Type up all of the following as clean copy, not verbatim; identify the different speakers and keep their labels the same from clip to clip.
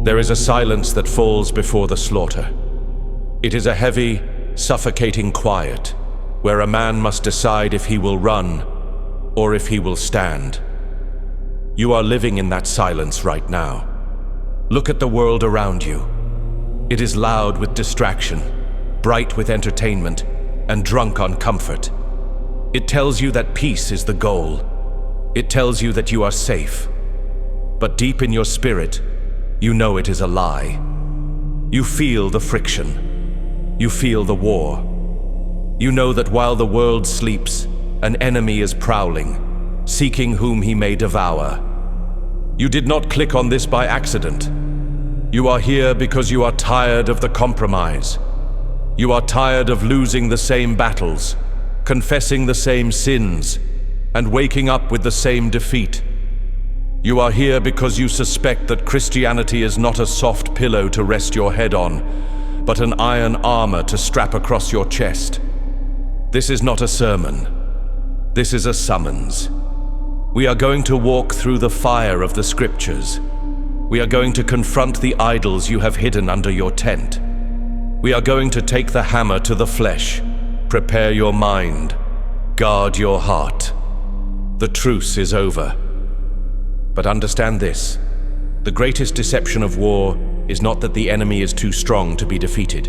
Speaker 1: There is a silence that falls before the slaughter. It is a heavy, suffocating quiet, where a man must decide if he will run or if he will stand. You are living in that silence right now. Look at the world around you. It is loud with distraction, bright with entertainment, and drunk on comfort. It tells you that peace is the goal. It tells you that you are safe. But deep in your spirit, you know it is a lie. You feel the friction. You feel the war. You know that while the world sleeps, an enemy is prowling, seeking whom he may devour. You did not click on this by accident. You are here because you are tired of the compromise. You are tired of losing the same battles, confessing the same sins, and waking up with the same defeat. You are here because you suspect that Christianity is not a soft pillow to rest your head on, but an iron armor to strap across your chest. This is not a sermon. This is a summons. We are going to walk through the fire of the Scriptures. We are going to confront the idols you have hidden under your tent. We are going to take the hammer to the flesh. Prepare your mind. Guard your heart. The truce is over. But understand this. The greatest deception of war is not that the enemy is too strong to be defeated.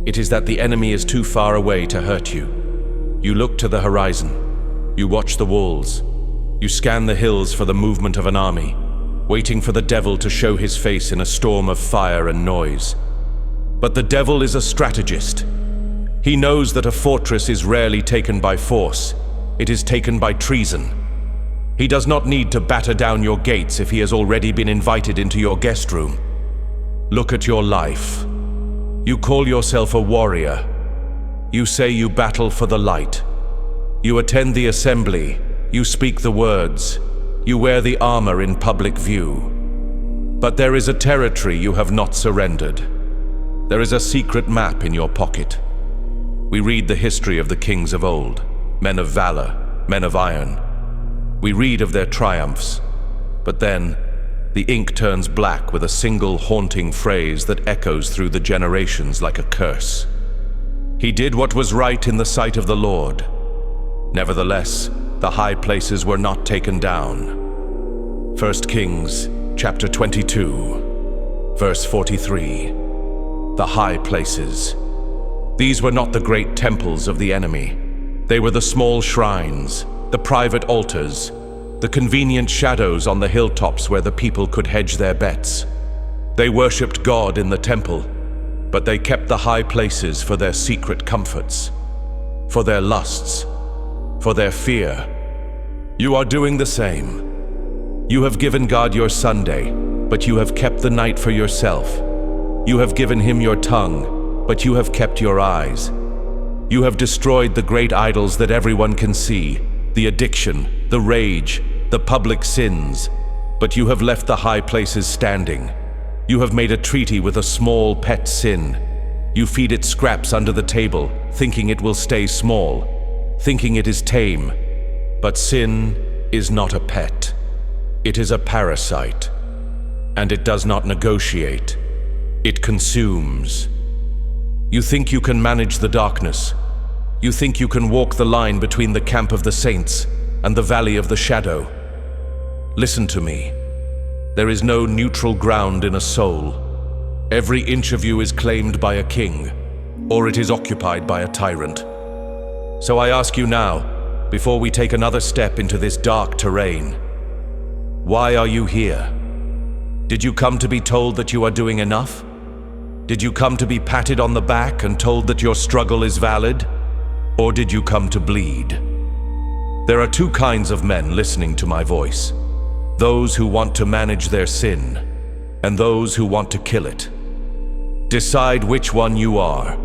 Speaker 1: It is that the enemy is too far away to hurt you. You look to the horizon. You watch the walls. You scan the hills for the movement of an army, waiting for the devil to show his face in a storm of fire and noise. But the devil is a strategist. He knows that a fortress is rarely taken by force. It is taken by treason. He does not need to batter down your gates if he has already been invited into your guest room. Look at your life. You call yourself a warrior. You say you battle for the light. You attend the assembly. You speak the words. You wear the armor in public view. But there is a territory you have not surrendered. There is a secret map in your pocket. We read the history of the kings of old, men of valor, men of iron. We read of their triumphs, but then the ink turns black with a single haunting phrase that echoes through the generations like a curse. He did what was right in the sight of the Lord. Nevertheless, the high places were not taken down. 1 Kings chapter 22, verse 43. The high places. These were not the great temples of the enemy. They were the small shrines, the private altars, the convenient shadows on the hilltops where the people could hedge their bets. They worshipped God in the temple, but they kept the high places for their secret comforts, for their lusts, for their fear. You are doing the same. You have given God your Sunday, but you have kept the night for yourself. You have given him your tongue, but you have kept your eyes. You have destroyed the great idols that everyone can see, the addiction, the rage, the public sins, but you have left the high places standing. You have made a treaty with a small pet sin. You feed it scraps under the table, thinking it will stay small, thinking it is tame. But sin is not a pet. It is a parasite. And it does not negotiate. It consumes. You think you can manage the darkness. You think you can walk the line between the camp of the saints and the valley of the shadow. Listen to me. There is no neutral ground in a soul. Every inch of you is claimed by a king, or it is occupied by a tyrant. So I ask you now, before we take another step into this dark terrain, why are you here? Did you come to be told that you are doing enough? Did you come to be patted on the back and told that your struggle is valid? Or did you come to bleed? There are two kinds of men listening to my voice. Those who want to manage their sin, and those who want to kill it. Decide which one you are,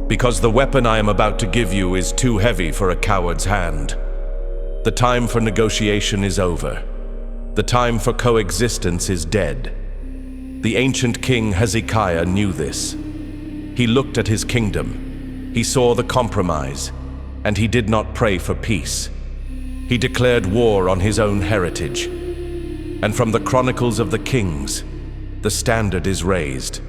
Speaker 1: because the weapon I am about to give you is too heavy for a coward's hand. The time for negotiation is over. The time for coexistence is dead. The ancient king Hezekiah knew this. He looked at his kingdom. He saw the compromise, and he did not pray for peace. He declared war on his own heritage. And from the Chronicles of the Kings, the standard is raised.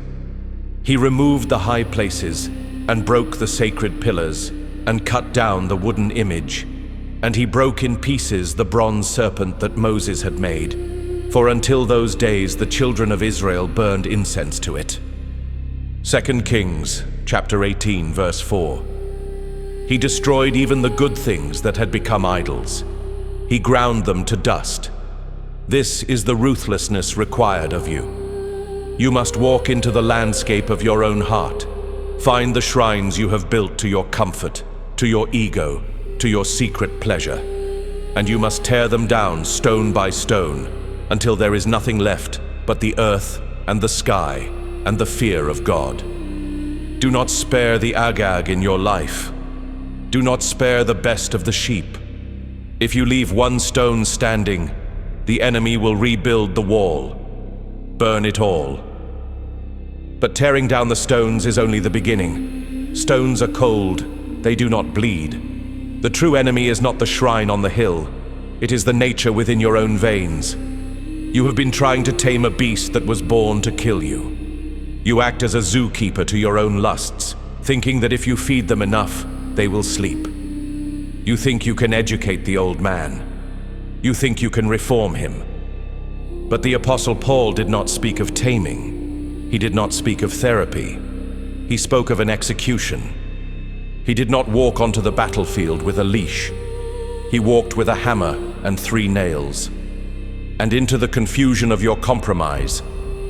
Speaker 1: He removed the high places and broke the sacred pillars and cut down the wooden image, and he broke in pieces the bronze serpent that Moses had made, for until those days the children of Israel burned incense to it. 2 Kings chapter 18 verse 4. He destroyed even the good things that had become idols. He ground them to dust. This is the ruthlessness required of you. You must walk into the landscape of your own heart. Find the shrines you have built to your comfort, to your ego, to your secret pleasure. And you must tear them down stone by stone until there is nothing left but the earth and the sky and the fear of God. Do not spare the Agag in your life. Do not spare the best of the sheep. If you leave one stone standing, the enemy will rebuild the wall. Burn it all. But tearing down the stones is only the beginning. Stones are cold, they do not bleed. The true enemy is not the shrine on the hill. It is the nature within your own veins. You have been trying to tame a beast that was born to kill you. You act as a zookeeper to your own lusts, thinking that if you feed them enough, they will sleep. You think you can educate the old man. You think you can reform him. But the Apostle Paul did not speak of taming. He did not speak of therapy. He spoke of an execution. He did not walk onto the battlefield with a leash. He walked with a hammer and 3 nails. And into the confusion of your compromise,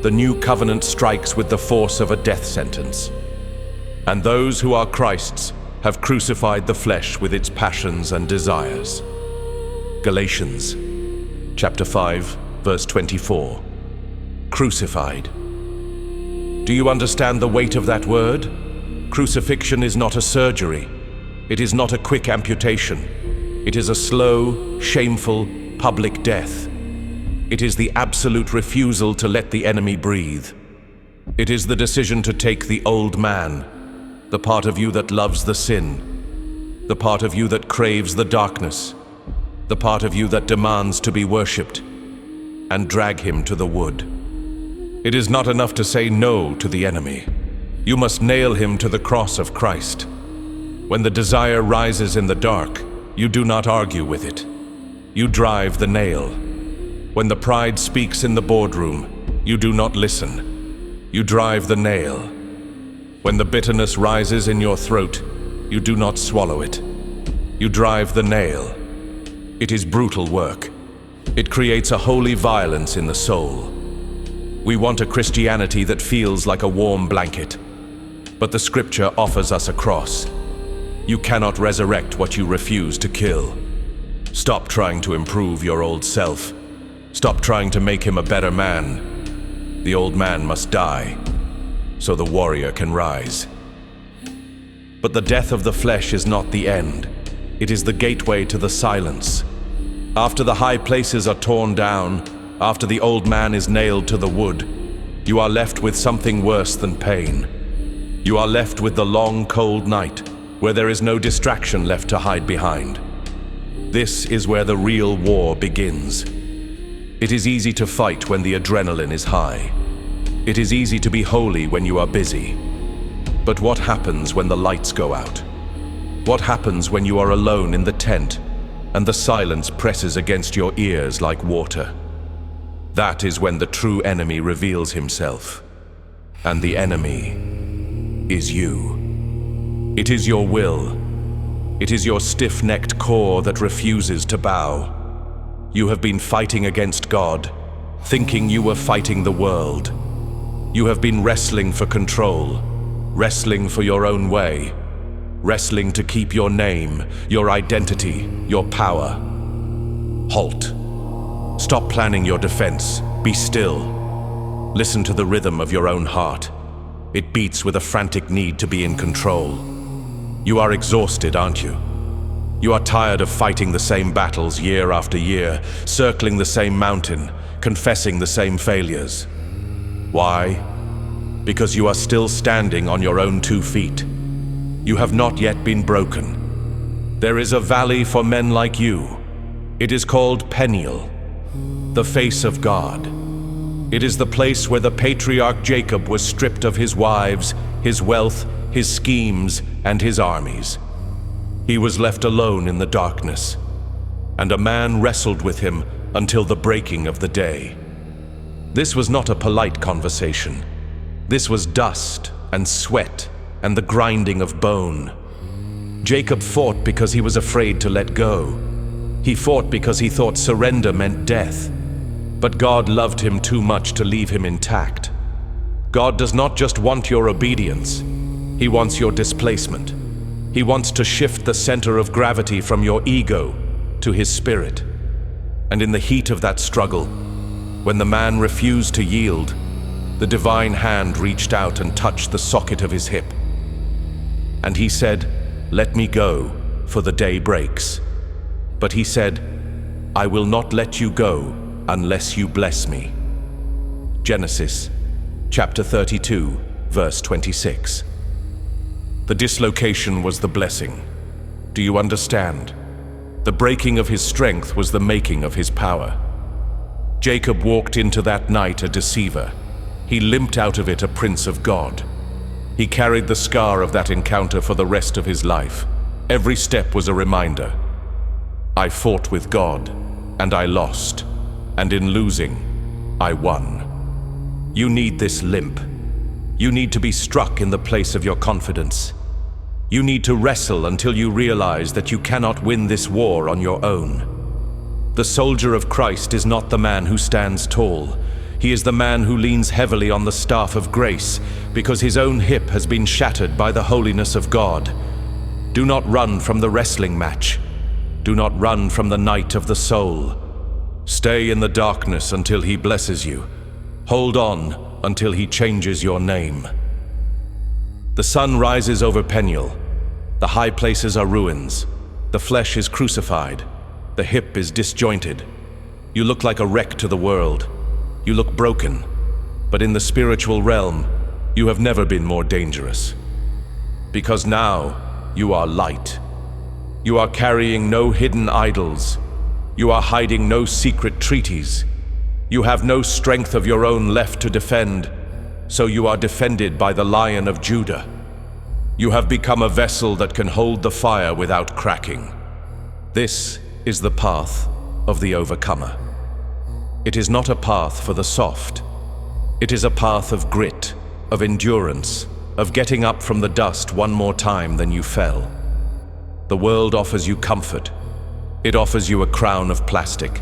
Speaker 1: the new covenant strikes with the force of a death sentence. And those who are Christ's have crucified the flesh with its passions and desires. Galatians chapter 5, verse 24. Crucified. Do you understand the weight of that word? Crucifixion is not a surgery. It is not a quick amputation. It is a slow, shameful, public death. It is the absolute refusal to let the enemy breathe. It is the decision to take the old man, the part of you that loves the sin, the part of you that craves the darkness, the part of you that demands to be worshipped, and drag him to the wood. It is not enough to say no to the enemy. You must nail him to the cross of Christ. When the desire rises in the dark, you do not argue with it. You drive the nail. When the pride speaks in the boardroom, you do not listen. You drive the nail. When the bitterness rises in your throat, you do not swallow it. You drive the nail. It is brutal work. It creates a holy violence in the soul. We want a Christianity that feels like a warm blanket. But the scripture offers us a cross. You cannot resurrect what you refuse to kill. Stop trying to improve your old self. Stop trying to make him a better man. The old man must die, so the warrior can rise. But the death of the flesh is not the end. It is the gateway to the silence. After the high places are torn down, after the old man is nailed to the wood, you are left with something worse than pain. You are left with the long, cold night, where there is no distraction left to hide behind. This is where the real war begins. It is easy to fight when the adrenaline is high. It is easy to be holy when you are busy. But what happens when the lights go out? What happens when you are alone in the tent and the silence presses against your ears like water? That is when the true enemy reveals himself. And the enemy is you. It is your will. It is your stiff-necked core that refuses to bow. You have been fighting against God, thinking you were fighting the world. You have been wrestling for control, wrestling for your own way, wrestling to keep your name, your identity, your power. Halt. Stop planning your defense. Be still. Listen to the rhythm of your own heart. It beats with a frantic need to be in control. You are exhausted, aren't you? You are tired of fighting the same battles year after year, circling the same mountain, confessing the same failures. Why? Because you are still standing on your own 2 feet. You have not yet been broken. There is a valley for men like you. It is called Peniel, the face of God. It is the place where the patriarch Jacob was stripped of his wives, his wealth, his schemes, and his armies. He was left alone in the darkness, and a man wrestled with him until the breaking of the day. This was not a polite conversation. This was dust and sweat and the grinding of bone. Jacob fought because he was afraid to let go. He fought because he thought surrender meant death. But God loved him too much to leave him intact. God does not just want your obedience. He wants your displacement. He wants to shift the center of gravity from your ego to his spirit. And in the heat of that struggle, when the man refused to yield, the divine hand reached out and touched the socket of his hip. And he said, "Let me go, for the day breaks." But he said, "I will not let you go unless you bless me." Genesis chapter 32, verse 26. The dislocation was the blessing. Do you understand? The breaking of his strength was the making of his power. Jacob walked into that night a deceiver. He limped out of it a prince of God. He carried the scar of that encounter for the rest of his life. Every step was a reminder. I fought with God, and I lost, and in losing, I won. You need this limp. You need to be struck in the place of your confidence. You need to wrestle until you realize that you cannot win this war on your own. The soldier of Christ is not the man who stands tall. He is the man who leans heavily on the staff of grace because his own hip has been shattered by the holiness of God. Do not run from the wrestling match. Do not run from the night of the soul. Stay in the darkness until he blesses you. Hold on until he changes your name. The sun rises over Peniel. The high places are ruins. The flesh is crucified. The hip is disjointed. You look like a wreck to the world. You look broken. But in the spiritual realm, you have never been more dangerous. Because now you are light. You are carrying no hidden idols. You are hiding no secret treaties. You have no strength of your own left to defend, so you are defended by the Lion of Judah. You have become a vessel that can hold the fire without cracking. This is the path of the overcomer. It is not a path for the soft. It is a path of grit, of endurance, of getting up from the dust one more time than you fell. The world offers you comfort. It offers you a crown of plastic,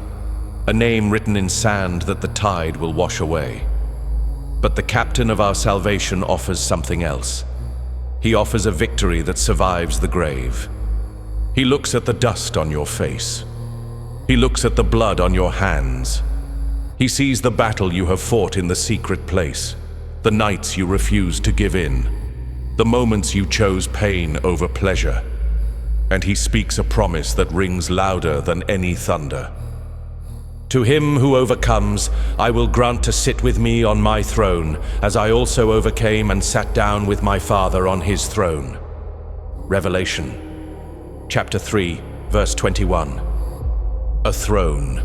Speaker 1: a name written in sand that the tide will wash away. But the captain of our salvation offers something else. He offers a victory that survives the grave. He looks at the dust on your face. He looks at the blood on your hands. He sees the battle you have fought in the secret place, the nights you refused to give in, the moments you chose pain over pleasure. And he speaks a promise that rings louder than any thunder. To him who overcomes, I will grant to sit with me on my throne, as I also overcame and sat down with my Father on his throne. Revelation, chapter 3, verse 21. A throne,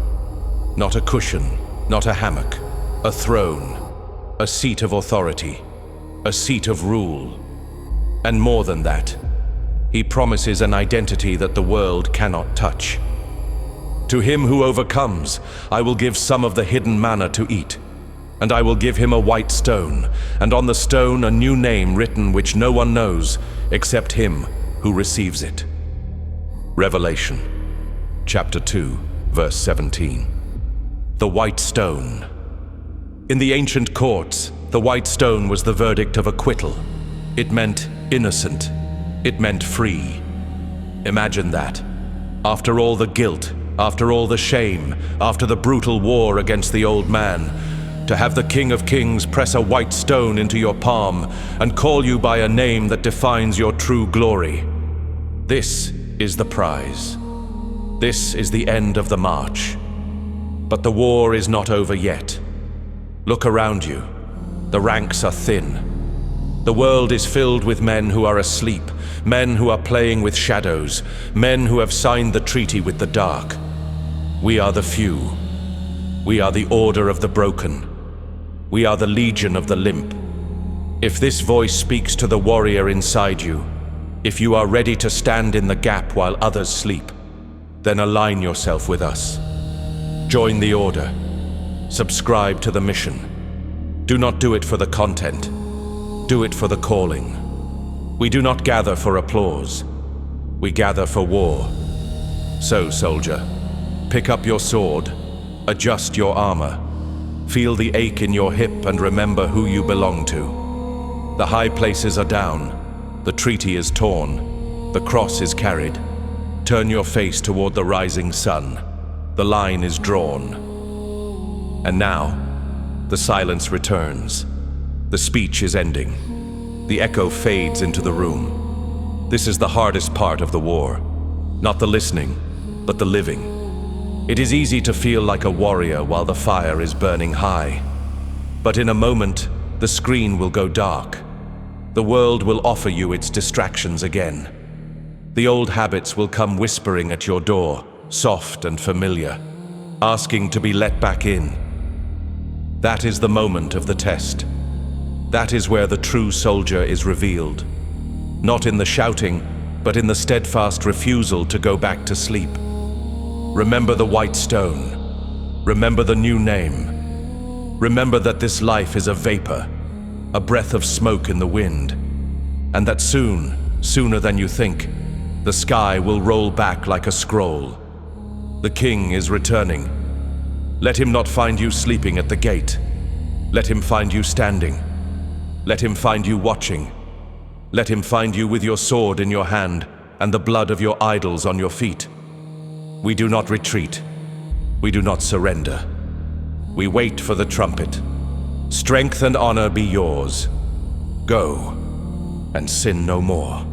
Speaker 1: not a cushion, not a hammock, a throne, a seat of authority, a seat of rule. And more than that, he promises an identity that the world cannot touch. To him who overcomes, I will give some of the hidden manna to eat, and I will give him a white stone, and on the stone a new name written which no one knows except him who receives it. Revelation, chapter 2, verse 17. The white stone. In the ancient courts, the white stone was the verdict of acquittal. It meant innocent. It meant free. Imagine that. After all the guilt, after all the shame, after the brutal war against the old man, to have the King of Kings press a white stone into your palm and call you by a name that defines your true glory. This is the prize. This is the end of the march. But the war is not over yet. Look around you. The ranks are thin. The world is filled with men who are asleep, men who are playing with shadows, men who have signed the treaty with the dark. We are the few. We are the order of the broken. We are the legion of the limp. If this voice speaks to the warrior inside you, if you are ready to stand in the gap while others sleep, then align yourself with us. Join the order. Subscribe to the mission. Do not do it for the content. Do it for the calling. We do not gather for applause. We gather for war. So, soldier, pick up your sword, adjust your armor, feel the ache in your hip and remember who you belong to. The high places are down, the treaty is torn, the cross is carried. Turn your face toward the rising sun. The line is drawn. And now, the silence returns. The speech is ending. The echo fades into the room. This is the hardest part of the war. Not the listening, but the living. It is easy to feel like a warrior while the fire is burning high. But in a moment, the screen will go dark. The world will offer you its distractions again. The old habits will come whispering at your door, soft and familiar, asking to be let back in. That is the moment of the test. That is where the true soldier is revealed. Not in the shouting, but in the steadfast refusal to go back to sleep. Remember the white stone. Remember the new name. Remember that this life is a vapor, a breath of smoke in the wind, and that soon, sooner than you think, the sky will roll back like a scroll. The king is returning. Let him not find you sleeping at the gate. Let him find you standing. Let him find you watching. Let him find you with your sword in your hand and the blood of your idols on your feet. We do not retreat. We do not surrender. We wait for the trumpet. Strength and honor be yours. Go and sin no more.